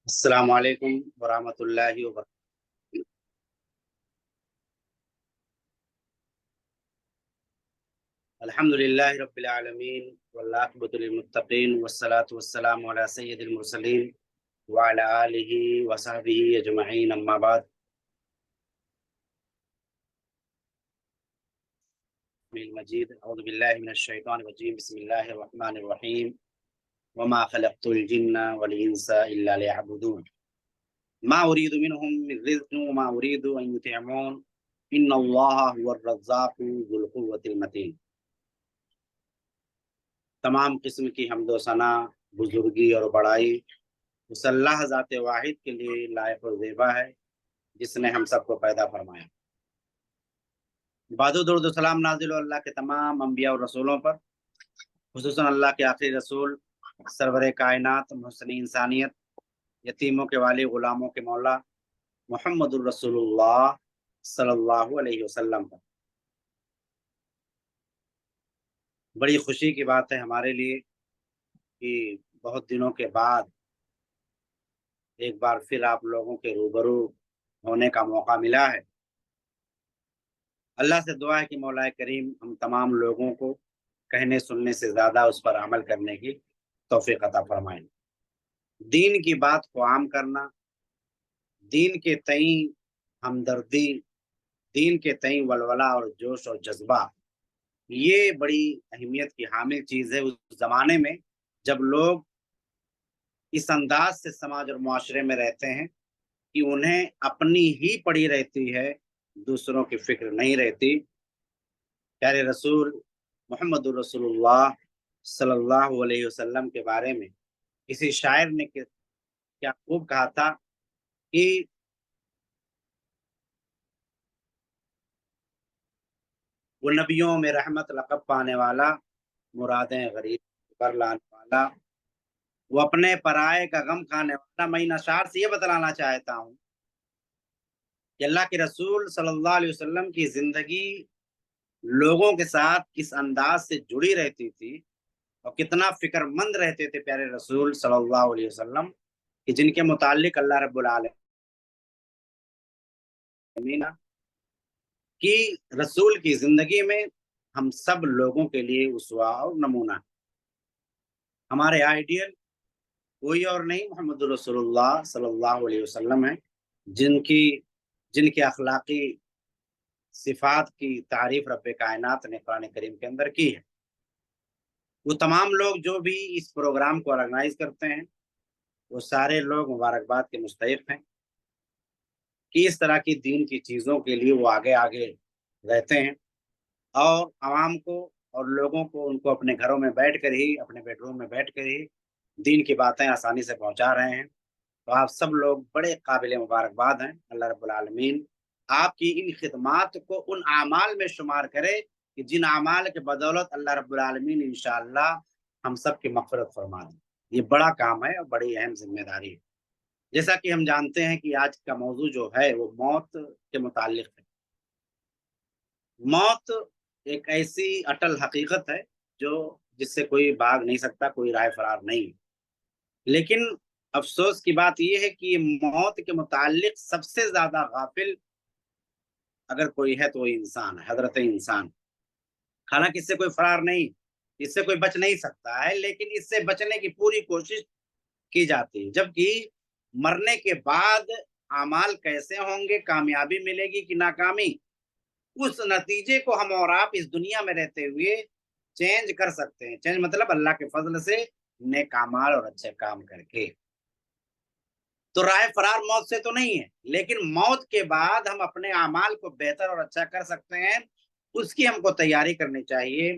السلام علیکم ورحمۃ اللہ وبرکاتہ۔ الحمد للہ رب العالمین والعاقبۃ للمتقین والصلاة والسلام علی سید المرسلین وعلی آلہ وصحبہ اجمعین، اما بعد۔ المجید اعوذ باللہ من الشیطان الرجیم، بسم اللہ الرحمن الرحیم، وما خلقت الجن والانس الا لیعبدون ما اريد منهم من رزق وما اريد ان يطعمون ان اللہ هو الرزاق ذو القوة المتین۔ تمام قسم کی حمد و ثنا، بزرگی اور بڑائی اس اللہ ذات واحد کے لیے لائق و زیبا ہے جس نے ہم سب کو پیدا فرمایا۔ بعد درود و سلام نازل ہو اللہ کے تمام انبیاء اور رسولوں پر، خصوصاً اللہ کے آخری رسول سرور کائنات، محسن انسانیت، یتیموں کے والی، غلاموں کے مولا محمد الرسول اللہ صلی اللہ علیہ وسلم پر۔ بڑی خوشی کی بات ہے ہمارے لیے کہ بہت دنوں کے بعد ایک بار پھر آپ لوگوں کے روبرو ہونے کا موقع ملا ہے۔ اللہ سے دعا ہے کہ مولا کریم ہم تمام لوگوں کو کہنے سننے سے زیادہ اس پر عمل کرنے کی توفیق عطا فرمائیں۔ دین کی بات کو عام کرنا، دین کے تئیں ہمدردی، دین کے تئیں ولولہ اور جوش اور جذبہ، یہ بڑی اہمیت کی حامل چیز ہے اس زمانے میں جب لوگ اس انداز سے سماج اور معاشرے میں رہتے ہیں کہ انہیں اپنی ہی پڑی رہتی ہے، دوسروں کی فکر نہیں رہتی۔ پیارے رسول محمد الرسول اللہ صلی اللہ علیہ وسلم کے بارے میں کسی شاعر نے کیا خوب کہا تھا کہ وہ نبیوں میں رحمت لقب پانے والا، مرادیں غریب پر لانے والا، وہ اپنے پرائے کا غم کھانے والا۔ میں ان اشعار سے یہ بتلانا چاہتا ہوں کہ اللہ کے رسول صلی اللہ علیہ وسلم کی زندگی لوگوں کے ساتھ کس انداز سے جڑی رہتی تھی اور کتنا فکر مند رہتے تھے پیارے رسول صلی اللہ علیہ وسلم، کہ جن کے متعلق اللہ رب العالمین کی رسول کی زندگی میں ہم سب لوگوں کے لیے اسوہ اور نمونہ۔ ہمارے آئیڈیل کوئی اور نہیں، محمد رسول اللہ صلی اللہ علیہ وسلم ہیں، جن کے اخلاقی صفات کی تعریف رب کائنات نے قرآن کریم کے اندر کی ہے۔ وہ تمام لوگ جو بھی اس پروگرام کو آرگنائز کرتے ہیں وہ سارے لوگ مبارکباد کے مستحق ہیں کہ اس طرح کی دین کی چیزوں کے لیے وہ آگے آگے رہتے ہیں اور عوام کو اور لوگوں کو ان کو اپنے گھروں میں بیٹھ کر ہی، اپنے بیڈ روم میں بیٹھ کر ہی دین کی باتیں آسانی سے پہنچا رہے ہیں۔ تو آپ سب لوگ بڑے قابل مبارکباد ہیں۔ اللہ رب العالمین آپ کی ان خدمات کو ان اعمال میں شمار کرے کہ جن اعمال کے بدولت اللہ رب العالمین انشاءاللہ ہم سب کی مغفرت فرما دیں۔ یہ بڑا کام ہے اور بڑی اہم ذمہ داری ہے۔ جیسا کہ ہم جانتے ہیں کہ آج کا موضوع جو ہے وہ موت کے متعلق ہے۔ موت ایک ایسی اٹل حقیقت ہے جس سے کوئی بھاگ نہیں سکتا، کوئی راہ فرار نہیں۔ لیکن افسوس کی بات یہ ہے کہ موت کے متعلق سب سے زیادہ غافل اگر کوئی ہے تو وہ انسان ہے، حضرت انسان۔ حالانکہ اس سے کوئی فرار نہیں، اس سے کوئی بچ نہیں سکتا ہے، لیکن اس سے بچنے کی پوری کوشش کی جاتی ہے۔ جبکہ مرنے کے بعد اعمال کیسے ہوں گے، کامیابی ملے گی کہ ناکامی، اس نتیجے کو ہم اور آپ اس دنیا میں رہتے ہوئے چینج کر سکتے ہیں۔ چینج مطلب اللہ کے فضل سے نیک اعمال اور اچھے کام کر کے۔ تو راہ فرار موت سے تو نہیں ہے، لیکن موت کے بعد ہم اپنے اعمال کو بہتر اور اچھا کر سکتے ہیں، اس کی ہم کو تیاری کرنی چاہیے۔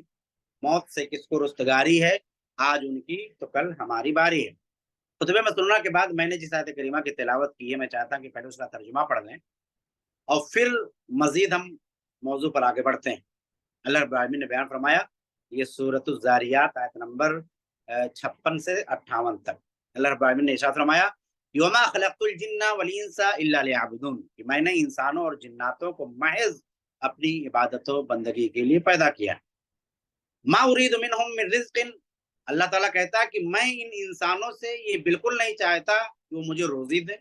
موت سے کس کو رستگاری ہے، آج ان کی تو کل ہماری باری ہے۔ خطبہ مسنونہ کے بعد میں نے جس آیت کریمہ کی تلاوت کی ہے، میں چاہتا ہوں کہ پہلے اس کا ترجمہ پڑھ لیں اور پھر مزید ہم موضوع پر آگے بڑھتے ہیں۔ اللہ رب العالمین نے بیان فرمایا، یہ سورۃ الذاریات آیت نمبر 56 سے 58 تک۔ اللہ رب العالمین نے ارشاد فرمایا، وَمَا خَلَقْتُ الْجِنَّ وَالْإِنسَ إِلَّا لِيَعْبُدُونَ، کہ میں نے انسانوں اور جناتوں کو محض اپنی عبادت و بندگی کے لیے پیدا کیا۔ مَا أُرِيدُ مِنْهُم مِّن رِزْقٍ، اللہ تعالیٰ کہتا ہے کہ میں ان انسانوں سے یہ بالکل نہیں چاہتا کہ وہ مجھے روزی دے.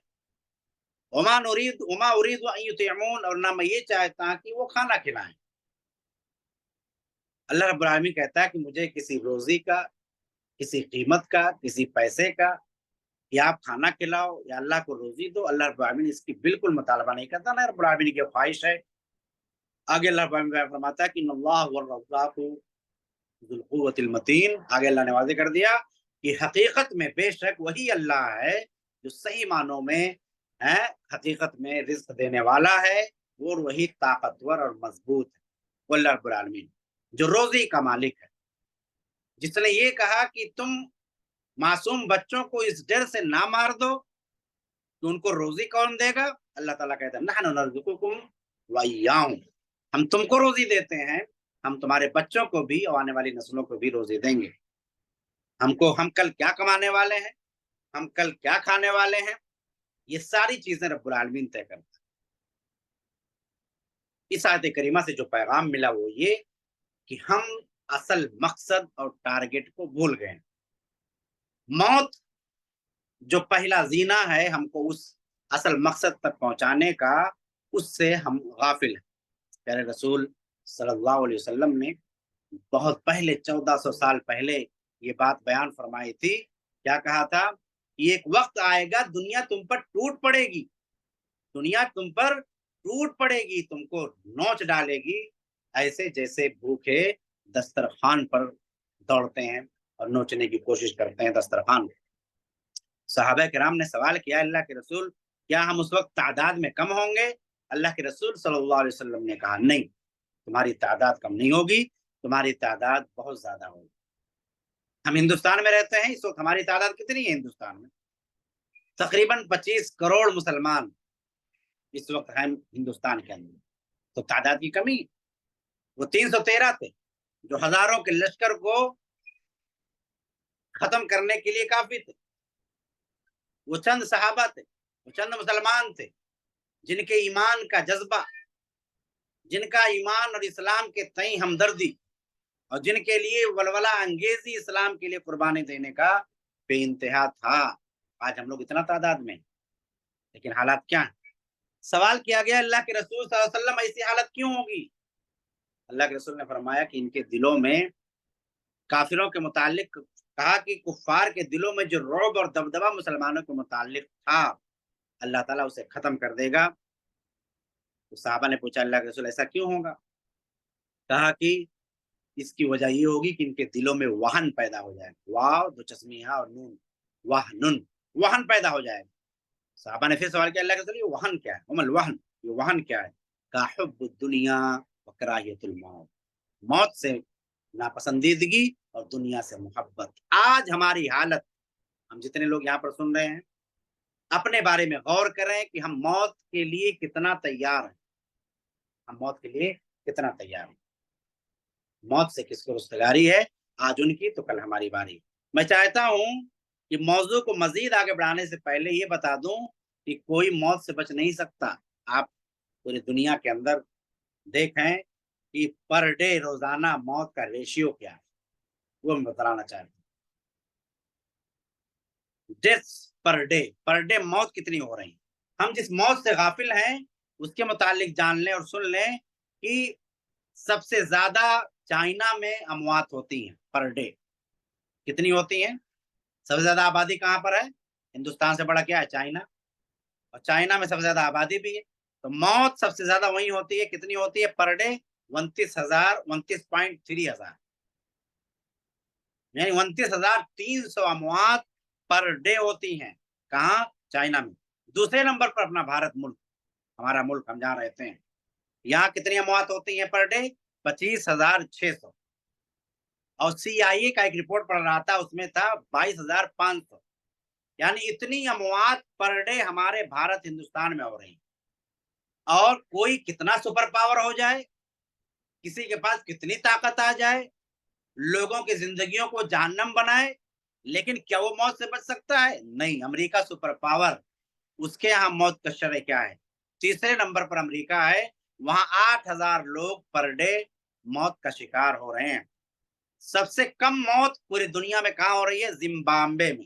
وما اريد ان يطعمون، اور نہ میں یہ چاہتا کہ وہ کھانا کھلائیں. اللہ رب العالمین کہتا ہے کہ مجھے کسی روزی کا، کسی قیمت کا، کسی پیسے کا، یا آپ کھانا کھلاؤ یا اللہ کو روزی دو، اللہ رب العالمین اس کی بالکل مطالبہ نہیں کرتا، نہ رب العالمین کی خواہش ہے. آگے اللہ رب العالمین فرماتا ہے کہ ان اللہ هو الرزاق ذو القوۃ المتین. آگے اللہ نے واضح کر دیا کہ حقیقت میں بے شک وہی اللہ ہے جو صحیح معنوں میں ہے، حقیقت میں رزق دینے والا ہے، اور وہی طاقتور اور مضبوط ہے. وہ اللہ رب العالمین جو روزی کا مالک ہے، جس نے یہ کہا کہ تم معصوم بچوں کو اس ڈر سے نہ مار دو کہ ان کو روزی کون دے گا. اللہ تعالیٰ کہتا ہے نحن نرزقکم وإیاہم، ہم تم کو روزی دیتے ہیں، ہم تمہارے بچوں کو بھی اور آنے والی نسلوں کو بھی روزی دیں گے. ہم کل کیا کمانے والے ہیں، ہم کل کیا کھانے والے ہیں، یہ ساری چیزیں رب العالمین طے کرتا ہے. اس آیت کریمہ سے جو پیغام ملا وہ یہ کہ ہم اصل مقصد اور ٹارگٹ کو بھول گئے. موت جو پہلا زینہ ہے ہم کو اس اصل مقصد تک پہنچانے کا، اس سے ہم غافل ہیں. پیارے رسول صلی اللہ علیہ وسلم نے بہت پہلے 1400 سال پہلے یہ بات بیان فرمائی تھی. کیا کہا تھا؟ یہ ایک وقت آئے گا دنیا تم پر ٹوٹ پڑے گی، دنیا تم پر ٹوٹ پڑے گی، تم کو نوچ ڈالے گی، ایسے جیسے بھوکے دسترخوان پر دوڑتے ہیں اور نوچنے کی کوشش کرتے ہیں دسترخوان. صحابہ کرام نے سوال کیا اللہ کے رسول کیا ہم اس وقت تعداد میں کم ہوں گے؟ اللہ کے رسول صلی اللہ علیہ وسلم نے کہا نہیں، تمہاری تعداد کم نہیں ہوگی، تمہاری تعداد بہت زیادہ ہوگی. ہم ہندوستان میں رہتے ہیں، اس وقت ہماری تعداد کتنی ہے ہندوستان میں؟ تقریباً 25 کروڑ مسلمان اس وقت ہیں ہندوستان کے اندر. تو تعداد کی کمی. وہ 313 تھے جو ہزاروں کے لشکر کو ختم کرنے کے لیے کافی تھے. وہ چند صحابہ تھے، وہ چند مسلمان تھے جن کے ایمان کا جذبہ، جن کا ایمان اور اسلام کے تئیں ہمدردی، اور جن کے لیے ولولہ انگیزی اسلام کے لیے قربانی دینے کا بے انتہا تھا. آج ہم لوگ اتنا تعداد میں، لیکن حالات کیا ہیں؟ سوال کیا گیا اللہ کے رسول صلی اللہ علیہ وسلم ایسی حالت کیوں ہوگی؟ اللہ کے رسول نے فرمایا کہ ان کے دلوں میں، کافروں کے متعلق کہا کہ کفار کے دلوں میں جو رعب اور دبدبہ مسلمانوں کے متعلق تھا اللہ تعالیٰ اسے ختم کر دے گا. تو صحابہ نے پوچھا اللہ کے رسول ایسا کیوں ہوگا؟ کہا کہ اس کی وجہ یہ ہوگی کہ ان کے دلوں میں وہن پیدا ہو جائے. واو دو چشمیہ اور نون، وہن، وہن پیدا ہو جائے. صحابہ نے پھر سوال کیا اللہ کے رسول یہ وہن کیا ہے؟ امل وہن، یہ وہن کیا ہے؟ کا حب الدنیا و کراہیت الموت، موت سے ناپسندیدگی اور دنیا سے محبت. آج ہماری حالت، ہم جتنے لوگ یہاں پر سن رہے ہیں اپنے بارے میں غور کریں کہ ہم موت کے لیے کتنا تیار ہیں. ہم موت کے لیے کتنا تیار ہیں؟ موت سے کس کو رستگاری ہے؟ آج ان کی تو کل ہماری باری. میں چاہتا ہوں کہ موضوع کو مزید آگے بڑھانے سے پہلے یہ بتا دوں کہ کوئی موت سے بچ نہیں سکتا. آپ پوری دنیا کے اندر دیکھیں کہ پر ڈے روزانہ موت کا ریشیو کیا ہے، وہ میں بتانا چاہتا ہوں. ڈیتھس پر ڈے موت کتنی ہو رہی ہیں. ہم جس موت سے غافل ہیں اس کے متعلق جان لیں اور سن لیں کہ سب سے زیادہ چائنا میں اموات ہوتی ہیں پر ڈے. کتنی ہوتی ہیں؟ سب سے زیادہ آبادی کہاں پر ہے؟ ہندوستان سے بڑا کیا ہے؟ چائنا. اور چائنا میں سب سے زیادہ آبادی بھی ہے، تو موت سب سے زیادہ وہیں ہوتی ہے. کتنی ہوتی ہے پر ڈے؟ 29,000 یعنی 29,300 اموات پر ڈے ہوتی ہیں. کہاں؟ چائنا میں. دوسرے نمبر پر اپنا بھارت ملک، ہمارا ملک، ہم جہاں رہتے ہیں، یہاں کتنی اموات ہوتی ہیں پر ڈے؟ 25,600. اور CIA کا ایک رپورٹ پڑھ رہا تھا، اس میں تھا 22,500. یعنی اتنی اموات پر ڈے ہمارے بھارت ہندوستان میں ہو رہی. اور کوئی کتنا سپر پاور ہو جائے، کسی کے پاس کتنی طاقت آ جائے، لوگوں کی زندگیوں کو جہنم بنائے، لیکن کیا وہ موت سے بچ سکتا ہے؟ نہیں. امریکہ سپر پاور، اس کے یہاں موت کا شرح کیا ہے؟ تیسرے نمبر پر امریکہ ہے، وہاں 8,000 لوگ پر ڈے موت کا شکار ہو رہے ہیں. سب سے کم موت پوری دنیا میں کہاں ہو رہی ہے؟ زمبابوے میں.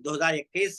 2021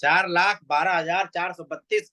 4,12,432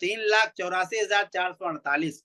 3,84,448।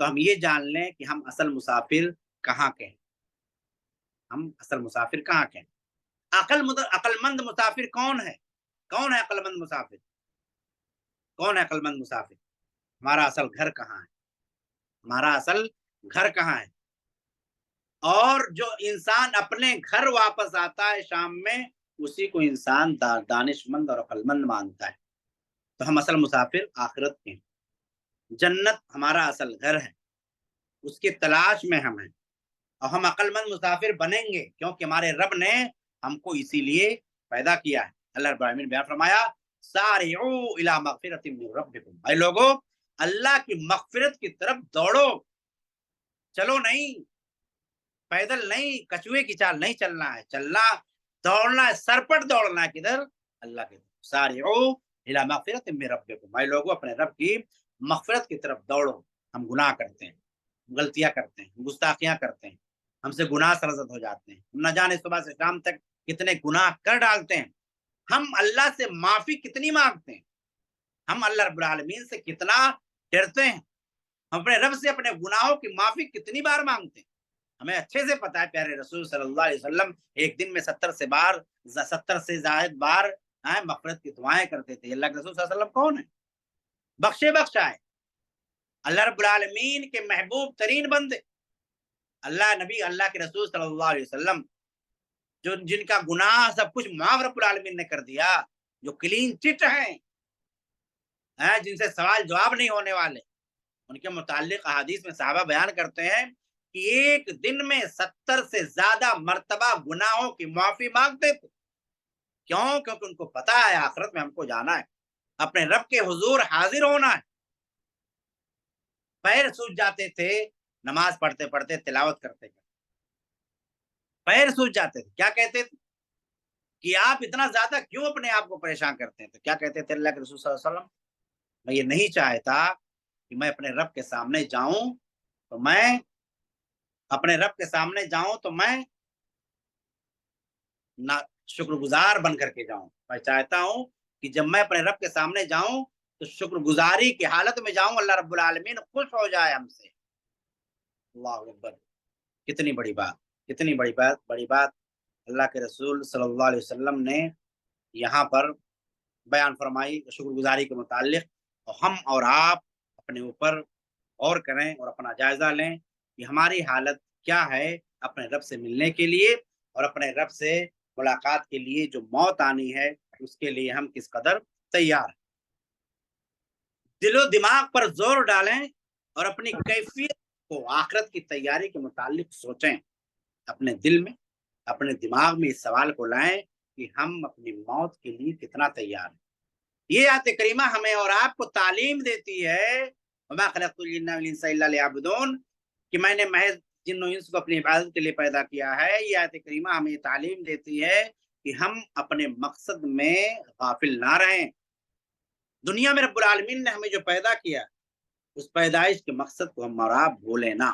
تو ہم یہ جان لیں کہ ہم اصل مسافر کہاں کے ہیں، ہم اصل مسافر کہاں کے ہیں۔ عقل مند مسافر کون ہے؟ کون ہے عقل مند مسافر؟ کون ہے عقل مند مسافر؟ ہمارا اصل گھر کہاں ہے؟ ہمارا اصل گھر کہاں ہے؟ اور جو انسان اپنے گھر واپس آتا ہے شام میں، اسی کو انسان دانش مند اور عقل مند مانتا ہے۔ تو ہم اصل مسافر آخرت کے ہیں، جنت ہمارا اصل گھر ہے، اس کی تلاش میں ہم ہیں، اور ہم عقل مند مسافر بنیں گے کیونکہ ہمارے رب نے ہم کو اسی لیے پیدا کیا ہے۔ اللہ رب العالمین بیان فرمایا سارعوا الی مغفرۃ من ربکم، اے لوگو اللہ کی مغفرت کی طرف دوڑو، چلو نہیں، پیدل نہیں، کچوے کی چال نہیں چلنا ہے، چلنا دوڑنا ہے، سرپٹ دوڑنا ہے کدھر؟ اللہ کی طرف۔ سارعوا الی مغفرۃ من ربکم، اے لوگو اپنے رب کی مغفرت کی طرف دوڑو۔ ہم گناہ کرتے ہیں، غلطیاں کرتے ہیں، گستاخیاں کرتے ہیں، ہم سے گناہ سرزد ہو جاتے ہیں، ہم نہ جانے صبح سے شام تک کتنے گناہ کر ڈالتے ہیں، ہم اللہ سے معافی کتنی مانگتے ہیں، ہم اللہ رب العالمین سے کتنا ڈرتے ہیں، ہم اپنے رب سے اپنے گناہوں کی معافی کتنی بار مانگتے ہیں۔ ہمیں اچھے سے پتا ہے پیارے رسول صلی اللہ علیہ وسلم ایک دن میں 70 سے زائد بار مغفرت کی دعائیں کرتے تھے۔ اللہ کے رسول صلی اللہ علیہ وسلم کون ہے؟ بخشے بخشا ہے، اللہ رب العالمین کے محبوب ترین بندے، اللہ نبی، اللہ کے رسول صلی اللہ علیہ وسلم، جو جن کا گناہ سب کچھ معاف رب العالمین نے کر دیا، جو کلین چٹ ہیں، جن سے سوال جواب نہیں ہونے والے، ان کے متعلق احادیث میں صحابہ بیان کرتے ہیں کہ ایک دن میں 70 سے زیادہ مرتبہ گناہوں کی معافی مانگتے تھے۔ کیوں؟ کیونکہ ان کو پتا ہے آخرت میں ہم کو جانا ہے، اپنے رب کے حضور حاضر ہونا ہے۔ پیر سوج جاتے تھے نماز پڑھتے پڑھتے، تلاوت کرتے کرتے، پیر سوج جاتے تھے۔ کیا کہتے تھے کہ آپ اتنا زیادہ کیوں اپنے آپ کو پریشان کرتے ہیں؟ تو کیا کہتے تھے اللہ کے رسول صلی اللہ علیہ وسلم؟ میں یہ نہیں چاہتا کہ میں اپنے رب کے سامنے جاؤں تو میں اپنے رب کے سامنے جاؤں تو میں نہ شکر گزار بن کر کے جاؤں، میں چاہتا ہوں کہ جب میں اپنے رب کے سامنے جاؤں تو شکر گزاری کی حالت میں جاؤں، اللہ رب العالمین خوش ہو جائے ہم سے۔ اللہ اکبر، کتنی بڑی بات، کتنی بڑی بات، بڑی بات اللہ کے رسول صلی اللہ علیہ وسلم نے یہاں پر بیان فرمائی شکر گزاری کے متعلق۔ اور ہم اور آپ اپنے اوپر غور کریں اور اپنا جائزہ لیں کہ ہماری حالت کیا ہے اپنے رب سے ملنے کے لیے، اور اپنے رب سے ملاقات کے لیے جو موت آنی ہے اس کے لیے ہم کس قدر تیار ہیں۔ دل و دماغ پر زور ڈالیں اور اپنی کیفیت کو آخرت کی تیاری کے متعلق سوچیں، اپنے دل میں، اپنے دماغ میں اس سوال کو لائیں کہ ہم اپنی موت کے لیے کتنا تیار ہیں۔ یہ آیت کریمہ ہمیں اور آپ کو تعلیم دیتی ہے وما خلقت الجن والانس الا لیعبدون، کہ میں نے محض جن و انس کو اپنی عبادت کے لیے پیدا کیا ہے۔ یہ آیت کریمہ ہمیں تعلیم دیتی ہے کہ ہم اپنے مقصد میں غافل نہ رہیں۔ دنیا میں رب العالمین نے ہمیں جو پیدا کیا اس پیدائش کے مقصد کو ہم اور آپ بھولیں نہ۔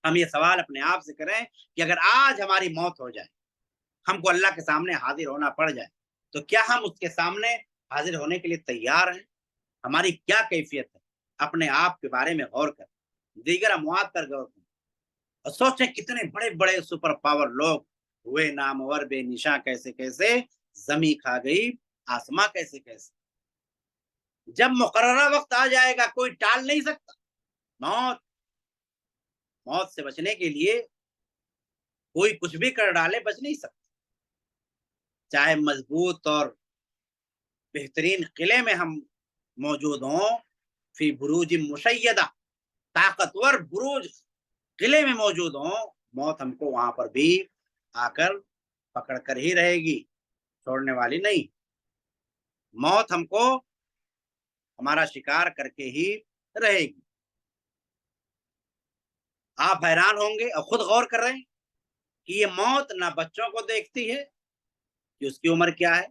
ہم یہ سوال اپنے آپ سے کریں کہ اگر آج ہماری موت ہو جائے، ہم کو اللہ کے سامنے حاضر ہونا پڑ جائے، تو کیا ہم اس کے سامنے حاضر ہونے کے لیے تیار ہیں؟ ہماری کیا کیفیت ہے؟ اپنے آپ کے بارے میں غور کریں، دیگر اموات پر غور کریں، اور سوچیں کتنے بڑے بڑے سپر پاور لوگ ہوئے نامور بے نشاں، کیسے کیسے زمین کھا گئی، آسماں کیسے کیسے۔ جب مقررہ وقت آ جائے گا کوئی ٹال نہیں سکتا۔ موت، موت سے بچنے کے لیے کوئی کچھ بھی کر ڈالے بچ نہیں سکتا، چاہے مضبوط اور بہترین قلعے میں ہم موجود ہوں، فی بروج مشیدہ، طاقتور بروج قلعے میں موجود ہوں، موت ہم کو وہاں پر بھی آ کر پکڑ کر ہی رہے گی، چھوڑنے والی نہیں۔ موت ہم کو ہمارا شکار کر کے ہی رہے گی۔ آپ حیران ہوں گے اور خود غور کر رہے ہیں کہ یہ موت نہ بچوں کو دیکھتی ہے کہ اس کی عمر کیا ہے،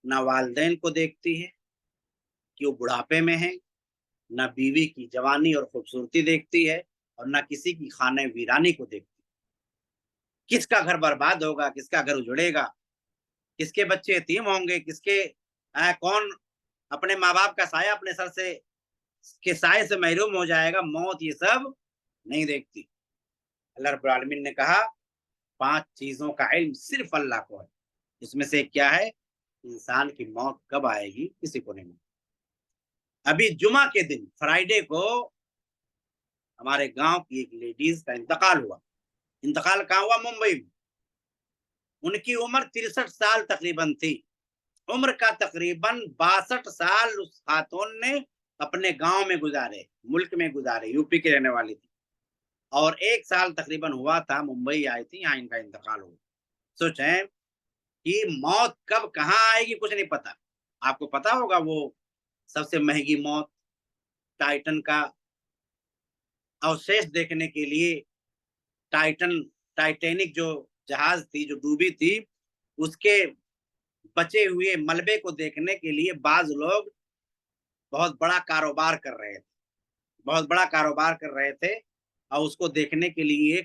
نہ والدین کو دیکھتی ہے کہ وہ بڑھاپے میں ہیں، نہ بیوی کی جوانی اور خوبصورتی دیکھتی ہے، اور نہ کسی کی خانہ ویرانی کو دیکھتی ہے۔ کس کا گھر برباد ہوگا، کس کا گھر اجڑے گا، کس کے بچے یتیم ہوں گے، کس کے کون اپنے ماں باپ کا سایہ اپنے سر سے کے سائے سے محروم ہو جائے گا، موت یہ سب نہیں دیکھتی۔ اللہ رب العالمین نے کہا 5 چیزوں کا علم صرف اللہ کو ہے، اس میں سے کیا ہے؟ انسان کی موت کب آئے گی کسی کو نہیں۔ ابھی جمعہ کے دن فرائیڈے کو ہمارے گاؤں کی ایک لیڈیز کا انتقال ہوا۔ انتقال کہاں ہوا؟ ممبئی میں۔ ان کی عمر 63 سال تقریباً تھی۔ عمر کا تقریباً 62 سال اس خاتون نے اپنے گاؤں میں گزارے، ملک میں گزارے، یو پی کے رہنے والی تھی، اور 1 سال تقریباً ہوا تھا ممبئی آئی تھی، یہاں ان کا انتقال ہوا۔ سوچیں کہ موت کب کہاں آئے گی کچھ نہیں پتا۔ آپ کو پتا ہوگا وہ سب سے مہنگی موت ٹائٹن کا اوشیش دیکھنے کے لیے، ٹائٹینک جو جہاز تھی جو ڈوبی تھی، اس کے بچے ہوئے ملبے کو دیکھنے کے لیے بعض لوگ بہت بڑا کاروبار کر رہے تھے، بہت بڑا کاروبار کر رہے تھے، اور اس کو دیکھنے کے لیے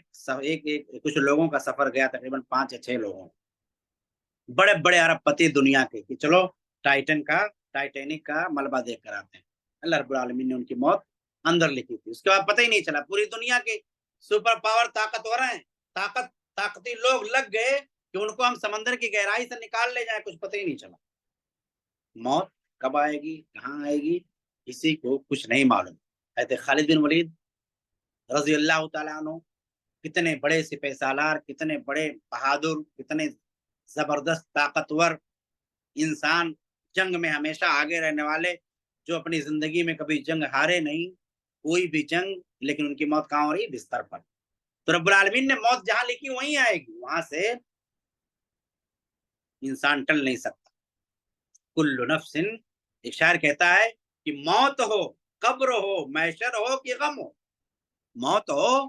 کچھ لوگوں کا سفر گیا، تقریباً 5 یا 6 لوگوں، بڑے بڑے ارب پتی دنیا کے، کہ چلو ٹائٹینک کا ملبہ دیکھ کر آتے ہیں۔ اللہ رب العالمین نے ان کی موت اندر لکھی تھی، اس کے بعد پتہ ہی نہیں چلا۔ پوری دنیا کے سپر پاور طاقتور ہیں، طاقتی لوگ لگ گئے کہ ان کو ہم سمندر کی گہرائی سے نکال لے جائیں، کچھ پتہ ہی نہیں چلا۔ موت کب آئے گی، کہاں آئے گی، کسی کو کچھ نہیں معلوم۔ حضرت خالد بن ولید رضی اللہ تعالیٰ عنہ کتنے بڑے سپہ سالار، کتنے بڑے بہادر، کتنے زبردست طاقتور انسان، جنگ میں ہمیشہ آگے رہنے والے، جو اپنی زندگی میں کبھی جنگ ہارے نہیں، کوئی بھی جنگ، لیکن ان کی موت کہاں ہو رہی؟ بستر پر۔ تو رب العالمین نے موت جہاں لکھی وہیں آئے گی، وہاں سے انسان ٹل نہیں سکتا۔ کل نفس، ایک شاعر کہتا ہے کہ موت ہو، قبر ہو، محشر ہو کہ غم ہو، موت ہو،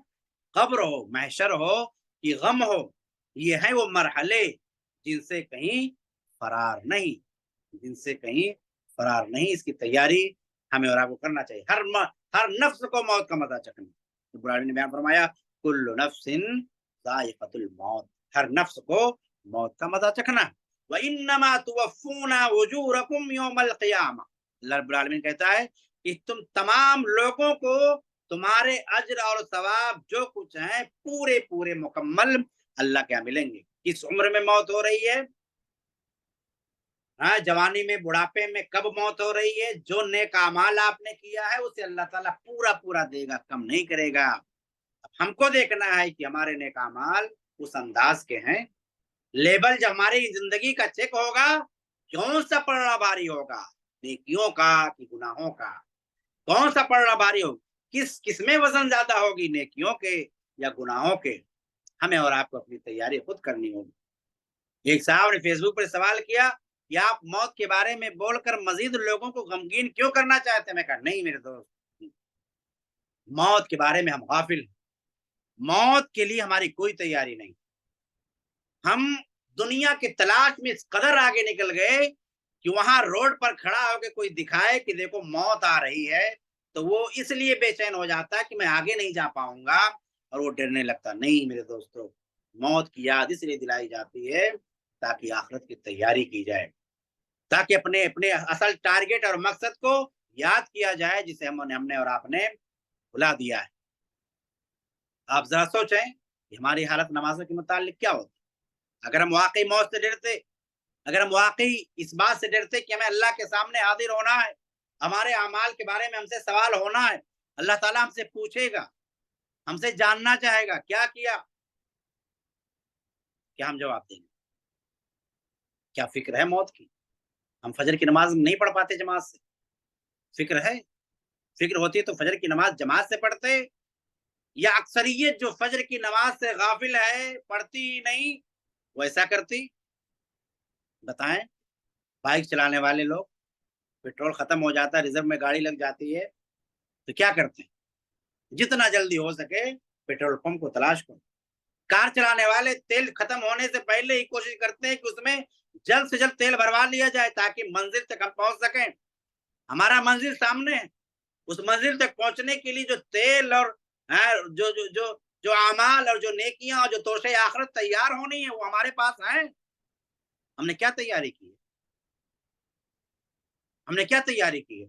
قبر ہو، محشر ہو کہ غم ہو، یہ ہیں وہ مرحلے جن سے کہیں فرار نہیں، جن سے کہیں فرار نہیں۔ اس کی تیاری ہمیں اور آپ کو کرنا چاہیے۔ ہر نفس کو موت کا مزہ چکھنا۔ رب العالمین نے بیان فرمایا کل نفس ذائقۃ الموت، ہر نفس کو موت کا مزہ چکھنا۔ وَإِنَّمَا تُوَفُّونَ أُجُورَكُمْ يَوْمَ الْقِيَامَةِ، اللہ رب العالمین کہتا ہے کہ تم تمام لوگوں کو تمہارے اجر اور ثواب جو کچھ ہیں پورے پورے مکمل اللہ کے یہاں ملیں گے۔ کس عمر میں موت ہو رہی ہے؟ جوانی میں، بڑھاپے میں، کب موت ہو رہی ہے؟ جو نیک اعمال آپ نے کیا ہے اسے اللہ تعالیٰ پورا پورا دے گا، کم نہیں کرے گا۔ ہم کو دیکھنا ہے کہ ہمارے نیک اعمال اس انداز کے ہیں۔ لیبل جو ہماری زندگی کا چیک ہوگا، کون سا پلڑا بھاری ہوگا، نیکیوں کا کہ گناہوں کا؟ کون سا پلڑا بھاری ہوگا؟ کس میں وزن زیادہ ہوگی، نیکیوں کے یا گناہوں کے؟ ہمیں اور آپ کو اپنی تیاری خود کرنی ہوگی۔ ایک صاحب نے فیس بک پر سوال کیا کہ آپ موت کے بارے میں بول کر مزید لوگوں کو غمگین کیوں کرنا چاہتے ہیں؟ میں کہا نہیں میرے دوست، موت کے بارے میں ہم غافل ہیں، موت کے لیے ہماری کوئی تیاری نہیں۔ ہم دنیا کی تلاش میں اس قدر آگے نکل گئے کہ وہاں روڈ پر کھڑا ہو کے کوئی دکھائے کہ دیکھو موت آ رہی ہے تو وہ اس لیے بے چین ہو جاتا ہے کہ میں آگے نہیں جا پاؤں گا، اور وہ ڈرنے لگتا۔ نہیں میرے دوستو، موت کی یاد اس لیے دلائی جاتی ہے تاکہ آخرت کی تیاری کی جائے، تاکہ اپنے اصل ٹارگٹ اور مقصد کو یاد کیا جائے جسے ہم نے اور آپ نے بھلا دیا ہے۔ آپ ذرا سوچیں کہ ہماری حالت نمازوں کے متعلق کیا ہوتی؟ اگر ہم واقعی موت سے ڈرتے، اگر ہم واقعی اس بات سے ڈرتے کہ ہمیں اللہ کے سامنے حاضر ہونا ہے، ہمارے اعمال کے بارے میں ہم سے سوال ہونا ہے، اللہ تعالیٰ ہم سے پوچھے گا، ہم سے جاننا چاہے گا کیا کیا ہم جواب دیں گے؟ کیا فکر ہے موت کی؟ ہم فجر کی نماز نہیں پڑھ پاتے جماعت سے، فکر ہے؟ فکر ہوتی تو فجر کی نماز جماعت سے پڑھتے، یا اکثریت جو فجر کی نماز سے غافل ہے، پڑھتی ہی نہیں، ویسا کرتی؟ بتائیں، بائک چلانے والے لوگ، پیٹرول ختم ہو جاتا ہے، ریزرو میں گاڑی لگ جاتی ہے تو کیا کرتے ہیں؟ جتنا جلدی ہو سکے پیٹرول پمپ کو تلاش کرو۔ کار چلانے والے تیل ختم ہونے سے پہلے ہی کوشش کرتے ہیں کہ اس میں جلد سے جلد تیل بھروا لیا جائے تاکہ منزل تک ہم پہنچ سکیں۔ ہمارا منزل سامنے ہے، اس منزل تک پہنچنے کے لیے جو تیل اور جو اعمال اور جو نیکیاں اور جو توشے آخرت تیار ہونی ہے وہ ہمارے پاس ہیں۔ ہم نے کیا تیاری کی ہے؟ ہم نے کیا تیاری کی ہے؟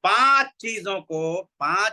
5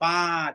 5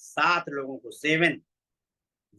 7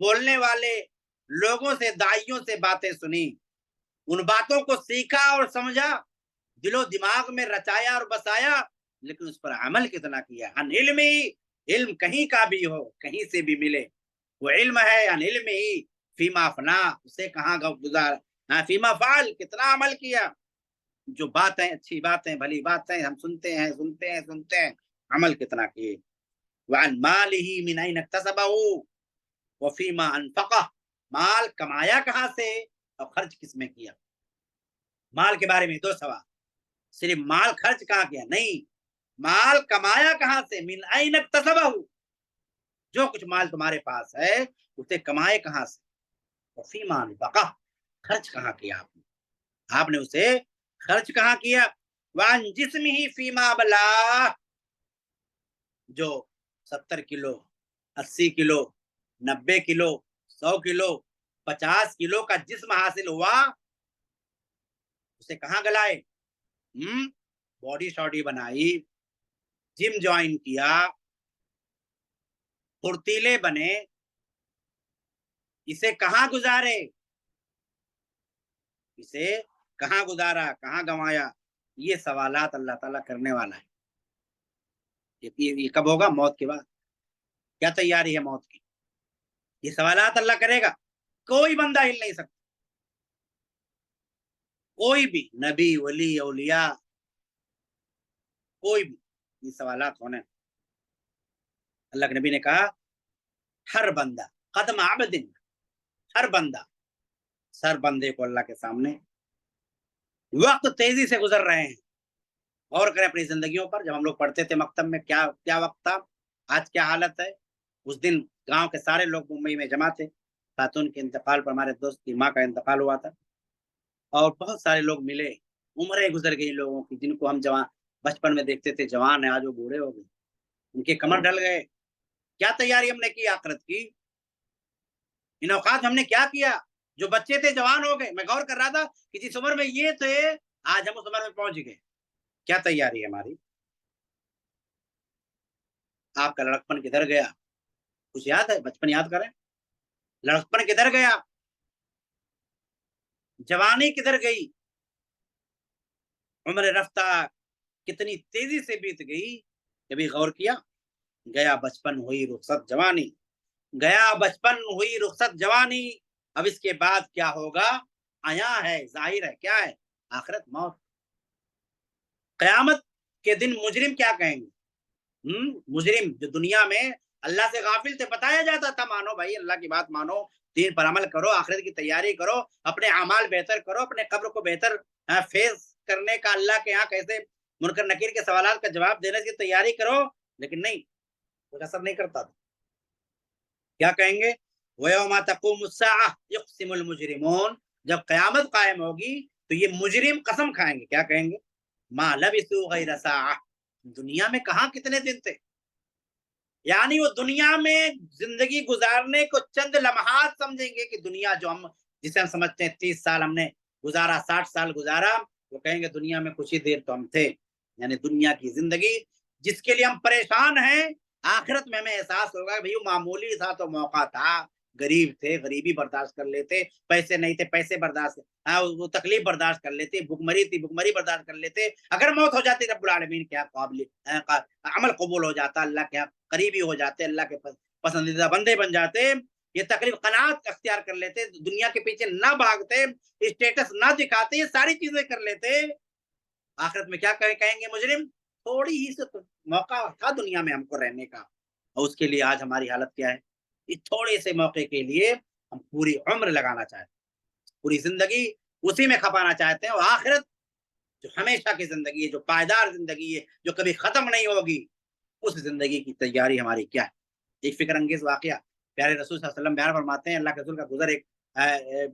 بولنے والے لوگوں سے، داعیوں سے باتیں سنی، ان باتوں کو سیکھا اور سمجھا، دل و دماغ میں رچایا اور بسایا، لیکن اس پر عمل کتنا کیا؟ ان علم ہی، علم کہیں کا بھی ہو، کہیں سے بھی ملے، وہ علم ہے ان علم ہی فیما فنا، اسے کہاں گزارا، فیما فعل، کتنا عمل کیا؟ جو باتیں، اچھی باتیں، بھلی باتیں ہم سنتے ہیں سنتے ہیں سنتے ہیں، عمل کتنا کیے؟ وعن مالہ من این اکتسبہ وفیما انفقہ، مال کمایا کہاں سے اور خرچ کس میں کیا؟ مال کے بارے میں 2 سوال، صرف مال خرچ کہاں کیا نہیں، مال کمایا کہاں سے، من این اکتسبہ، جو کچھ مال تمہارے پاس ہے اسے کمائے کہاں سے، وفیما انفقہ، خرچ کہاں کیا آپ نے اسے خرچ کہاں کیا؟ وان جسمہ فیما بلا، جو 70 کلو 80 کلو 90 کلو 100 کلو 50 کلو کا جسم حاصل ہوا، اسے کہاں گلائے؟ باڈی شاڈی بنائی، جم جوائن کیا، پھرتیلے بنے، اسے کہاں گزارے؟ اسے کہاں گزارا، کہاں گنوایا؟ یہ سوالات اللہ تعالیٰ کرنے والا ہے۔ یہ کب ہوگا؟ موت کے بعد۔ کیا تیاری ہے موت کی؟ یہ سوالات اللہ کرے گا، کوئی بندہ ہل نہیں سکتا، کوئی بھی نبی، ولی، اولیاء، کوئی بھی، یہ سوالات ہونے۔ اللہ کے نبی نے کہا ہر بندہ قدم عبد، ہر بندہ، سر بندے کو اللہ کے سامنے وقت تیزی سے گزر رہے ہیں۔ غور کریں اپنی زندگیوں پر، جب ہم لوگ پڑھتے تھے مکتب میں کیا وقت تھا، آج کیا حالت ہے؟ اس دن گاؤں کے سارے لوگ ممبئی میں جمع تھے، خاتون کے انتقال پر ہمارے دوست کی ماں کا انتقال ہوا تھا، اور بہت سارے لوگ ملے، عمریں گزر گئی لوگوں کی، جن کو ہم جوان بچپن میں دیکھتے تھے جوان ہیں، آج وہ بوڑھے ہو گئے، ان کے کمر ڈل گئے۔ کیا تیاری ہم نے کی آخرت کی؟ ان اوقات ہم نے کیا کیا؟ جو بچے تھے جوان ہو گئے۔ میں غور کر رہا تھا کہ جس عمر میں یہ تھے آج ہم اس عمر میں پہنچ گئے، کیا تیاری ہے ہماری؟ آپ کا لڑکپن کدھر گیا؟ کچھ یاد ہے؟ بچپن یاد کریں، لڑکپن کدھر گیا؟ جوانی کدھر گئی؟ عمر رفتہ کتنی تیزی سے بیت گئی، کبھی غور کیا؟ گیا بچپن ہوئی رخصت جوانی، گیا بچپن ہوئی رخصت جوانی، اب اس کے بعد کیا ہوگا؟ آیا ہے، ظاہر ہے، کیا ہے؟ آخرت، موت۔ قیامت کے دن مجرم کیا کہیں گے؟ مجرم جو دنیا میں اللہ سے غافل تھے، بتایا جاتا تھا مانو بھائی، اللہ کی بات مانو، دین پر عمل کرو، آخرت کی تیاری کرو، اپنے اعمال بہتر کرو، اپنے قبر کو بہتر فیس کرنے کا، اللہ کے ہاں کیسے منکر نکیر کے سوالات کا جواب دینے کی تیاری کرو، لیکن نہیں، کچھ اثر نہیں کرتا تھا۔ کیا کہیں گے؟ وَيَوْمَ تَقُومُ السَّاعَةُ يُقْسِمُ الْمُجْرِمُونَ، جب قیامت قائم ہوگی تو یہ مجرم قسم کھائیں گے، کیا کہیں گے؟ مَا لَبِثُوا غَيْرَ سَاعَةٍ، دنیا میں کہاں کتنے دن تھے؟ یعنی وہ دنیا میں زندگی گزارنے کو چند لمحات سمجھیں گے، کہ دنیا جو ہم جسے ہم سمجھتے ہیں 30 سال ہم نے گزارا، 60 سال گزارا، وہ کہیں گے دنیا میں کچھ ہی دیر تو ہم تھے۔ یعنی دنیا کی زندگی جس کے لیے ہم پریشان ہیں، آخرت میں ہمیں احساس ہوگا بھئی وہ معمولی سا تو موقع تھا، غریب تھے غریبی برداشت کر لیتے، پیسے نہیں تھے پیسے برداشت، وہ تکلیف برداشت کر لیتے، بھوک مری تھی بھوک مری برداشت کر لیتے، اگر موت ہو جاتی رب العالمین کے قابل عمل قبول ہو جاتا، اللہ کے قریبی ہو جاتے، اللہ کے پسندیدہ بندے بن جاتے، یہ تکلیف قناعت اختیار کر لیتے، دنیا کے پیچھے نہ بھاگتے، اسٹیٹس نہ دکھاتے، یہ ساری چیزیں کر لیتے، آخرت میں کیا کہیں گے مجرم؟ تھوڑی ہی سے موقع تھا دنیا میں ہم کو رہنے کا، اور اس کے لیے آج ہماری حالت کیا ہے؟ اس تھوڑے سے موقع کے لیے ہم پوری عمر لگانا چاہتے ہیں، پوری زندگی اسی میں کھپانا چاہتے ہیں، اور آخرت جو ہمیشہ کی زندگی ہے، جو پائیدار زندگی ہے، جو کبھی ختم نہیں ہوگی، اس زندگی کی تیاری ہماری کیا ہے؟ ایک فکر انگیز واقعہ پیارے رسول صلی اللہ علیہ وسلم بیان فرماتے ہیں، اللہ کے رسول کا گزر ایک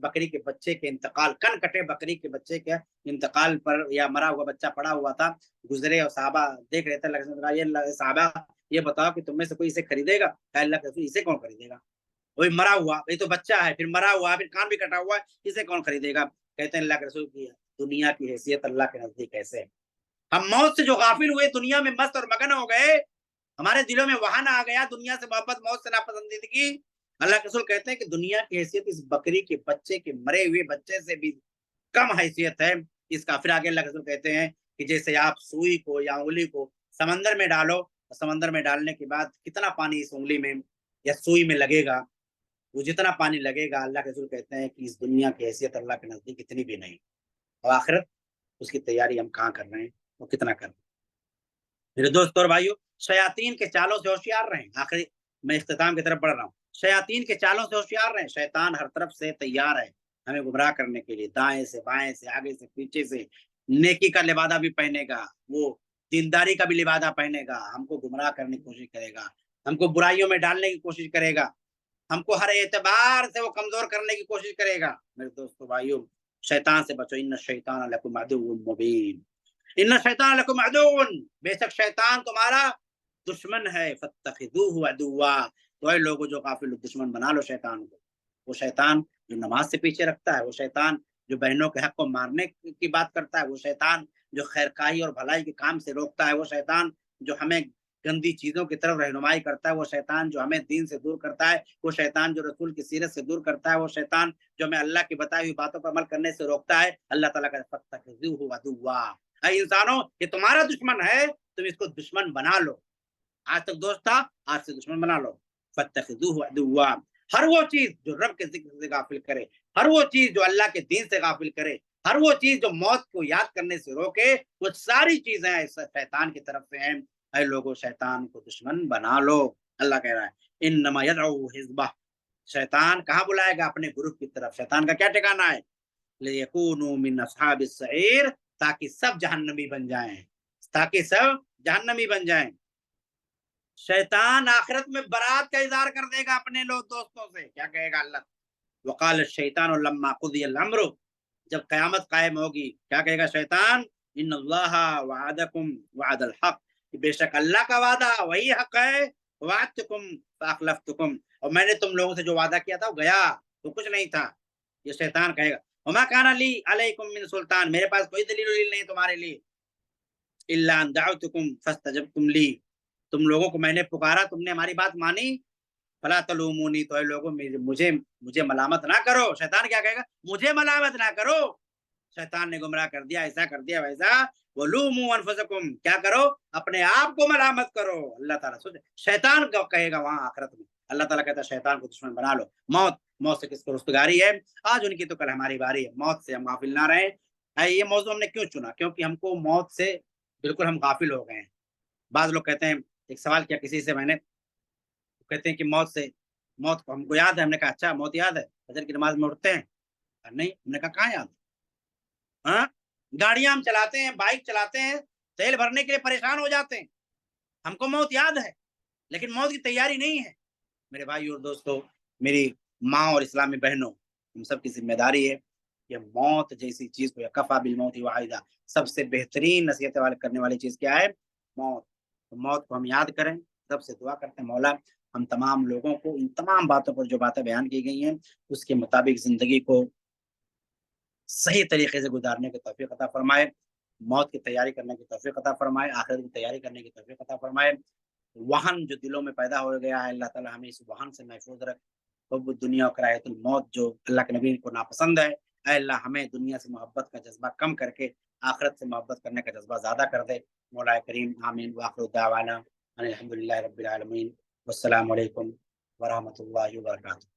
بکری کے بچے کے انتقال، کن کٹے بکری کے بچے کے انتقال پر، یا مرا ہوا بچہ پڑا ہوا تھا، گزرے اور صحابہ دیکھ رہے تھے، اللہ صحابہ یہ بتاؤ کہ تم میں سے کوئی اسے خریدے گا؟ اللہ کے رسول اسے کون خریدے گا؟ وہی مرا ہوا، یہ تو بچہ ہے، پھر مرا ہوا، پھر کان بھی کٹا ہوا ہے، اسے کون خریدے گا؟ کہتے ہیں اللہ کے رسول کی دنیا کی حیثیت اللہ کے نزدیک ایسے ہے، ہم موت سے جو غافل ہوئے، دنیا میں مست اور مگن ہو گئے، ہمارے دلوں میں وہن آ گیا، دنیا سے محبت، موت سے ناپسندیدگی، اللہ کے رسول کہتے ہیں کہ دنیا کی حیثیت اس بکری کے بچے کے مرے ہوئے بچے سے بھی کم حیثیت ہے اس کا. پھر آگے اللہ کے رسول کہتے ہیں کہ جیسے آپ سوئی کو یا انگلی کو سمندر میں ڈالو، سمندر میں ڈالنے کے بعد کتنا پانی اس انگلی میں یا سوئی میں لگے گا، وہ جتنا پانی لگے گا اللہ کے رسول کہتے ہیں کہ اس دنیا کی حیثیت اللہ کے نزدیک اتنی بھی نہیں، اور آخرت اس کی تیاری ہم کہاں کر رہے ہیں، وہ کتنا کر رہے ہیں. میرے دوست اور بھائیو، شیاطین کے چالوں سے ہوشیار رہیں. آخری میں اختتام کی طرف بڑھ رہا ہوں. شیاطین کے چالوں سے ہوشیار رہیں. شیطان ہر طرف سے تیار ہے ہمیں گمراہ کرنے کے لیے، دائیں سے بائیں سے آگے سے پیچھے سے. نیکی کا لبادہ بھی پہنے گا، وہ دینداری کا بھی لبادہ پہنے گا، ہم کو گمراہ کرنے کی کوشش کرے گا، ہم کو برائیوں میں ڈالنے کی کوشش کرے گا، ہم کو ہر اعتبار سے وہ کمزور کرنے کی کوشش کرے گا. میرے دوستو بھائیو، شیطان سے بچو. ان الشیطان لکم عدو مبین، ان الشیطان لکم عدو، بے شک شیطان تمہارا دشمن ہے. فاتخذوہ عدوا، تو اے لوگوں جو غافل دشمن بنا لو شیطان کو. وہ شیطان جو نماز سے پیچھے رکھتا ہے، وہ شیطان جو بہنوں کے حق کو مارنے کی بات کرتا ہے، وہ شیطان جو خیرخواہی اور بھلائی کے کام سے روکتا ہے، وہ شیطان جو ہمیں گندی چیزوں کی طرف رہنمائی کرتا ہے، وہ شیطان جو ہمیں دین سے دور کرتا ہے، وہ شیطان جو رسول کی سیرت سے دور کرتا ہے، وہ شیطان جو ہمیں اللہ کی بتائی ہوئی باتوں پر عمل کرنے سے روکتا ہے. اللہ تعالیٰ کا فاتخذوہ عدوا، اے انسانوں یہ تمہارا دشمن ہے، تم اس کو دشمن بنا لو. آج تک دوست تھا، آج سے دشمن بنا لو. فاتخذوہ عدوا، ہر وہ چیز جو رب کے ذکر سے غافل کرے، ہر وہ چیز جو اللہ کے دین سے غافل کرے، ہر وہ چیز جو موت کو یاد کرنے سے روکے، وہ ساری چیزیں شیطان کی طرف سے ہیں. اے لوگوں شیطان کو دشمن بنا لو. اللہ کہہ رہا ہے انما یدعو حزبہ، شیطان کہاں بلائے گا؟ اپنے گروپ کی طرف. شیطان کا کیا ٹھکانہ ہے؟ لیکونوا من اصحاب السعیر، تاکہ سب جہنمی بن جائیں، تاکہ سب جہنمی بن جائیں. شیطان آخرت میں برات کا اظہار کر دے گا اپنے لوگ دوستوں سے. کیا کہے گا اللہ؟ وقال الشیطان لما قضی الامر، جب قیامت قائم ہوگی کیا کہے گا شیطان؟ ان اللہ وعدکم وعد الحق، بے شک اللہ کا وعدہ وہی حق ہے. وعدتکم فاخلفتکم، اور میں نے تم لوگوں سے جو وعدہ کیا تھا وہ گیا، تو کچھ نہیں تھا. یہ شیطان کہے گا. وما کان لی علیکم من سلطان، میرے پاس کوئی دلیل نہیں تمہارے لیے. الا ان دعوتکم فاستجبتم لی، تم لوگوں کو میں نے پکارا، تم نے ہماری بات مانی. فلا تلومونی، تو اے لوگوں مجھے ملامت نہ کرو. شیطان کیا کہے گا؟ مجھے ملامت نہ کرو. شیطان نے گمراہ کر دیا، ایسا کر دیا ویسا. ولوموا انفسکم، کیا کرو؟ اپنے آپ کو ملامت کرو. اللہ تعالیٰ سوچے شیطان کو کہے گا وہاں آخرت میں. اللہ تعالیٰ کہتا ہے شیطان کو دشمن بنا لو. موت سے کس کو رستگاری ہے؟ آج ان کی تو کل ہماری باری ہے. موت سے ہم غافل نہ رہیں. یہ موضوع ہم نے کیوں چنا؟ کیونکہ ہم کو موت سے بالکل ہم غافل ہو گئے ہیں. بعض لوگ کہتے ہیں، ایک سوال کیا کسی سے میں نے، کہتے ہیں کہ موت کو ہم کو یاد ہے. ہم نے کہا اچھا موت یاد ہے، فجر کی نماز میں اٹھتے ہیں؟ نہیں. ہم نے کہا کہاں یاد ہے؟ ہاں، گاڑیاں ہم چلاتے ہیں، بائک چلاتے ہیں، تیل بھرنے کے لیے پریشان ہو جاتے ہیں. ہم کو موت یاد ہے لیکن موت کی تیاری نہیں ہے. میرے بھائی اور دوستو، میری ماں اور اسلامی بہنوں، ہم سب کی ذمہ داری ہے کہ موت جیسی چیز کو، یا کفا بالموت واحدہ، سب سے بہترین نصیحت کرنے والی چیز کیا ہے؟ موت. تو موت کو ہم یاد کریں. رب سے دعا کرتے ہیں مولا ہم تمام لوگوں کو ان تمام باتوں پر جو باتیں بیان کی گئی ہیں اس کے مطابق زندگی کو صحیح طریقے سے گزارنے کی توفیق عطا فرمائے. موت کی تیاری کرنے کی توفیق عطا فرمائے. آخرت کی تیاری کرنے کی توفیق عطا فرمائے. وہن جو دلوں میں پیدا ہو گیا ہے، اللہ تعالیٰ ہمیں اس وہن سے محفوظ رکھ. حب دنیا و کراہیت الموت جو اللہ کے نبی کو ناپسند ہے، اے اللہ ہمیں دنیا سے محبت کا جذبہ کم کر کے آخرت سے محبت کرنے کا جذبہ زیادہ کر دے. مولا کریم آمین. وآخر دعوانا الحمدللہ رب العالمین. والسلام علیکم ورحمۃ اللہ وبرکاتہ.